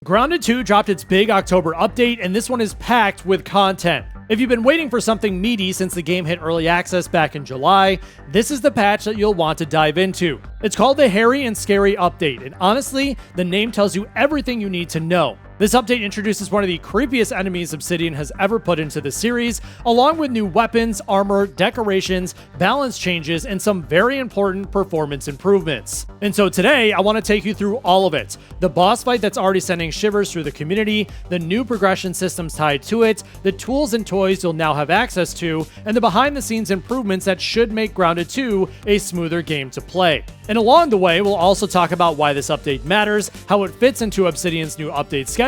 Grounded 2 dropped its big October update, and this one is packed with content. If you've been waiting for something meaty since the game hit early access back in July, this is the patch that you'll want to dive into. It's called the Hairy and Scary Update, and honestly, the name tells you everything you need to know. This update introduces one of the creepiest enemies Obsidian has ever put into the series, along with new weapons, armor, decorations, balance changes, and some very important performance improvements. And so today, I want to take you through all of it. The boss fight that's already sending shivers through the community, the new progression systems tied to it, the tools and toys you'll now have access to, and the behind-the-scenes improvements that should make Grounded 2 a smoother game to play. And along the way, we'll also talk about why this update matters, how it fits into Obsidian's new update schedule,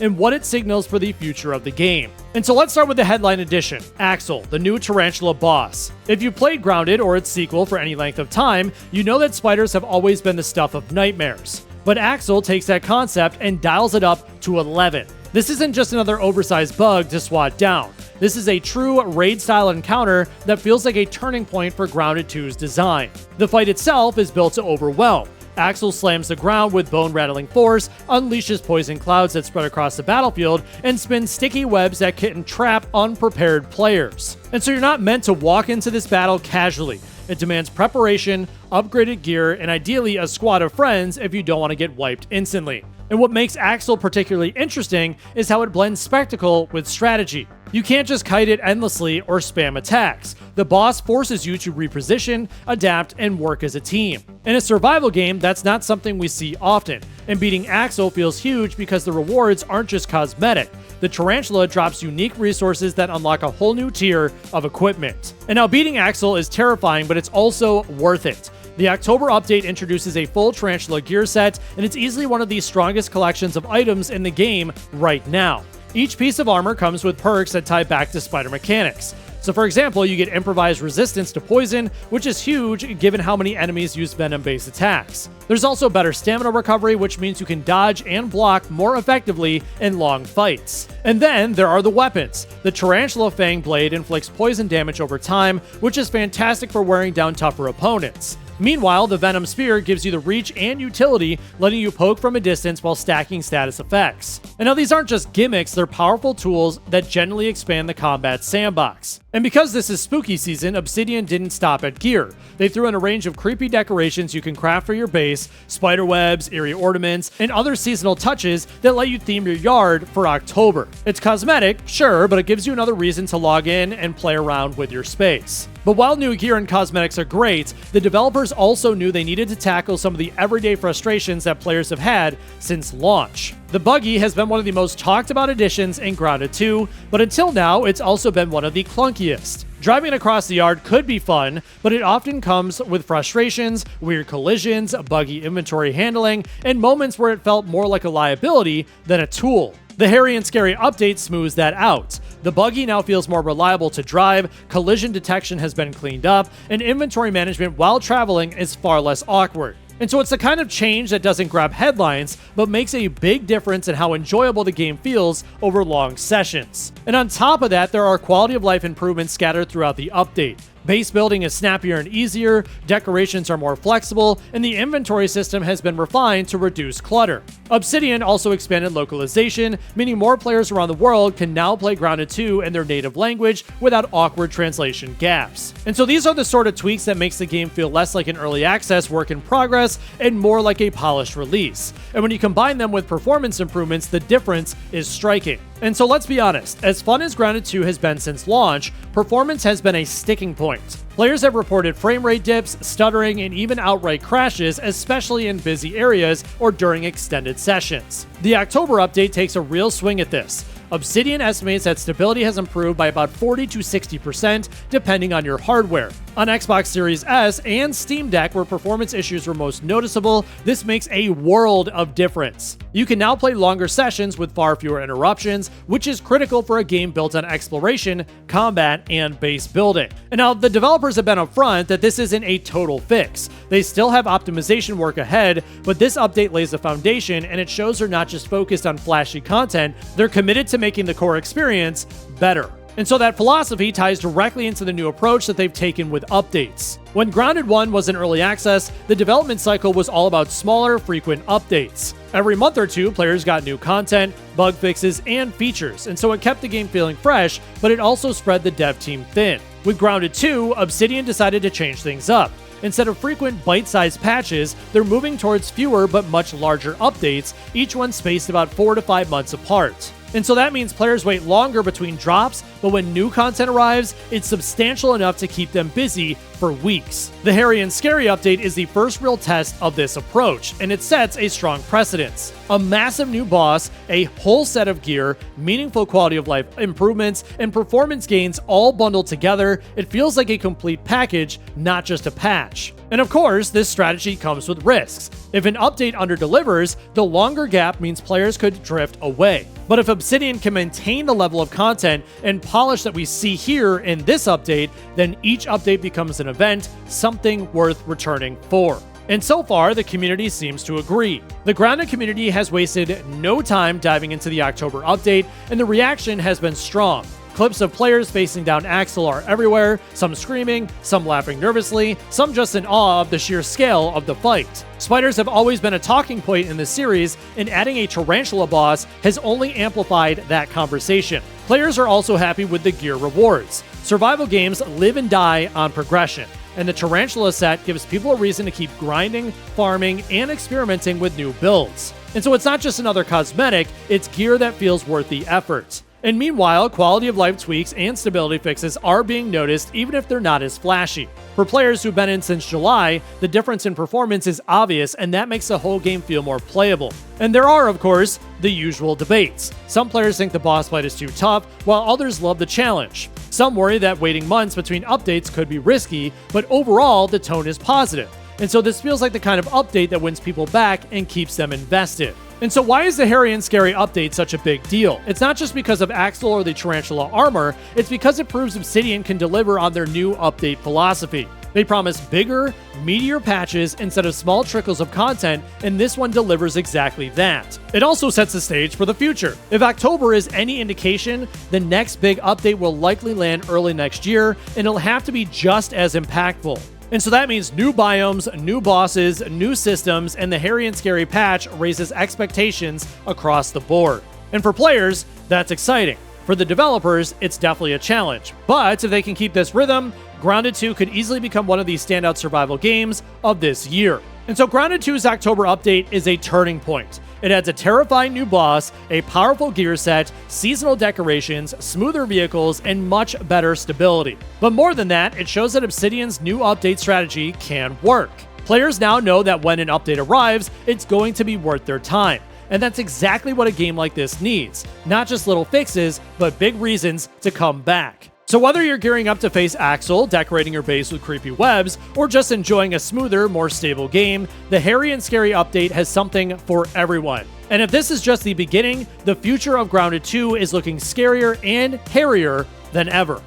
and what it signals for the future of the game. And so let's start with the headline edition, AXL, the new Tarantula boss. If you played Grounded or its sequel for any length of time, you know that spiders have always been the stuff of nightmares. But AXL takes that concept and dials it up to 11. This isn't just another oversized bug to swat down. This is a true raid-style encounter that feels like a turning point for Grounded 2's design. The fight itself is built to overwhelm. AXL slams the ground with bone-rattling force, unleashes poison clouds that spread across the battlefield, and spins sticky webs that can trap unprepared players. And so you're not meant to walk into this battle casually. It demands preparation, upgraded gear, and ideally a squad of friends if you don't want to get wiped instantly. And what makes AXL particularly interesting is how it blends spectacle with strategy. You can't just kite it endlessly or spam attacks. The boss forces you to reposition, adapt, and work as a team. In a survival game, that's not something we see often, and beating AXL feels huge because the rewards aren't just cosmetic. The Tarantula drops unique resources that unlock a whole new tier of equipment. And now beating AXL is terrifying, but it's also worth it. The October update introduces a full Tarantula gear set, and it's easily one of the strongest collections of items in the game right now. Each piece of armor comes with perks that tie back to spider mechanics. So for example, you get improvised resistance to poison, which is huge given how many enemies use venom-based attacks. There's also better stamina recovery, which means you can dodge and block more effectively in long fights. And then there are the weapons. The Tarantula Fang Blade inflicts poison damage over time, which is fantastic for wearing down tougher opponents. Meanwhile, the Venom Spear gives you the reach and utility, letting you poke from a distance while stacking status effects. And now these aren't just gimmicks, they're powerful tools that generally expand the combat sandbox. And because this is spooky season, Obsidian didn't stop at gear. They threw in a range of creepy decorations you can craft for your base, spider webs, eerie ornaments, and other seasonal touches that let you theme your yard for October. It's cosmetic, sure, but it gives you another reason to log in and play around with your space. But while new gear and cosmetics are great, the developers also knew they needed to tackle some of the everyday frustrations that players have had since launch. The Buggy has been one of the most talked about additions in Grounded 2, but until now, it's also been one of the clunkiest. Driving across the yard could be fun, but it often comes with frustrations, weird collisions, buggy inventory handling, and moments where it felt more like a liability than a tool. The Hairy and Scary update smooths that out. The Buggy now feels more reliable to drive, collision detection has been cleaned up, and inventory management while traveling is far less awkward. And so it's the kind of change that doesn't grab headlines, but makes a big difference in how enjoyable the game feels over long sessions. And on top of that, there are quality of life improvements scattered throughout the update. Base building is snappier and easier, decorations are more flexible, and the inventory system has been refined to reduce clutter. Obsidian also expanded localization, meaning more players around the world can now play Grounded 2 in their native language without awkward translation gaps. And so these are the sort of tweaks that makes the game feel less like an early access work in progress and more like a polished release. And when you combine them with performance improvements, the difference is striking. And so let's be honest, as fun as Grounded 2 has been since launch, performance has been a sticking point. Players have reported frame rate dips, stuttering, and even outright crashes, especially in busy areas or during extended sessions. The October update takes a real swing at this. Obsidian estimates that stability has improved by about 40 to 60% depending on your hardware. On Xbox Series S and Steam Deck, where performance issues were most noticeable, this makes a world of difference. You can now play longer sessions with far fewer interruptions, which is critical for a game built on exploration, combat, and base building. And now, the developers have been upfront that this isn't a total fix. They still have optimization work ahead, but this update lays the foundation, and it shows they're not just focused on flashy content, they're committed to making the core experience better. And so that philosophy ties directly into the new approach that they've taken with updates. When Grounded 1 was in early access, the development cycle was all about smaller, frequent updates. Every month or two, players got new content, bug fixes, and features, and so it kept the game feeling fresh, but it also spread the dev team thin. With Grounded 2, Obsidian decided to change things up. Instead of frequent bite-sized patches, they're moving towards fewer but much larger updates, each one spaced about 4 to 5 months apart. And so that means players wait longer between drops, but when new content arrives, it's substantial enough to keep them busy for weeks. The Hairy and Scary update is the first real test of this approach, and it sets a strong precedence. A massive new boss, a whole set of gear, meaningful quality of life improvements, and performance gains all bundled together, it feels like a complete package, not just a patch. And of course, this strategy comes with risks. If an update underdelivers, the longer gap means players could drift away. But if Obsidian can maintain the level of content and polish that we see here in this update, then each update becomes an event, something worth returning for. And so far, the community seems to agree. The Grounded community has wasted no time diving into the October update, and the reaction has been strong. Clips of players facing down AXL are everywhere, some screaming, some laughing nervously, some just in awe of the sheer scale of the fight. Spiders have always been a talking point in this series, and adding a Tarantula boss has only amplified that conversation. Players are also happy with the gear rewards. Survival games live and die on progression, and the Tarantula set gives people a reason to keep grinding, farming, and experimenting with new builds. And so it's not just another cosmetic, it's gear that feels worth the effort. And meanwhile, quality of life tweaks and stability fixes are being noticed even if they're not as flashy. For players who've been in since July, the difference in performance is obvious, and that makes the whole game feel more playable. And there are, of course, the usual debates. Some players think the boss fight is too tough, while others love the challenge. Some worry that waiting months between updates could be risky, but overall, the tone is positive. And so this feels like the kind of update that wins people back and keeps them invested. And so why is the Hairy and Scary update such a big deal? It's not just because of AXL or the Tarantula armor, it's because it proves Obsidian can deliver on their new update philosophy. They promise bigger, meatier patches instead of small trickles of content, and this one delivers exactly that. It also sets the stage for the future. If October is any indication, the next big update will likely land early next year, and it'll have to be just as impactful. And so that means new biomes, new bosses, new systems, and the Hairy and Scary patch raises expectations across the board. And for players, that's exciting. For the developers, it's definitely a challenge. But if they can keep this rhythm, Grounded 2 could easily become one of these standout survival games of this year. And so Grounded 2's October update is a turning point. It adds a terrifying new boss, a powerful gear set, seasonal decorations, smoother vehicles, and much better stability. But more than that, it shows that Obsidian's new update strategy can work. Players now know that when an update arrives, it's going to be worth their time. And that's exactly what a game like this needs. Not just little fixes, but big reasons to come back. So whether you're gearing up to face AXL, decorating your base with creepy webs, or just enjoying a smoother, more stable game, the Hairy and Scary update has something for everyone. And if this is just the beginning, the future of Grounded 2 is looking scarier and hairier than ever.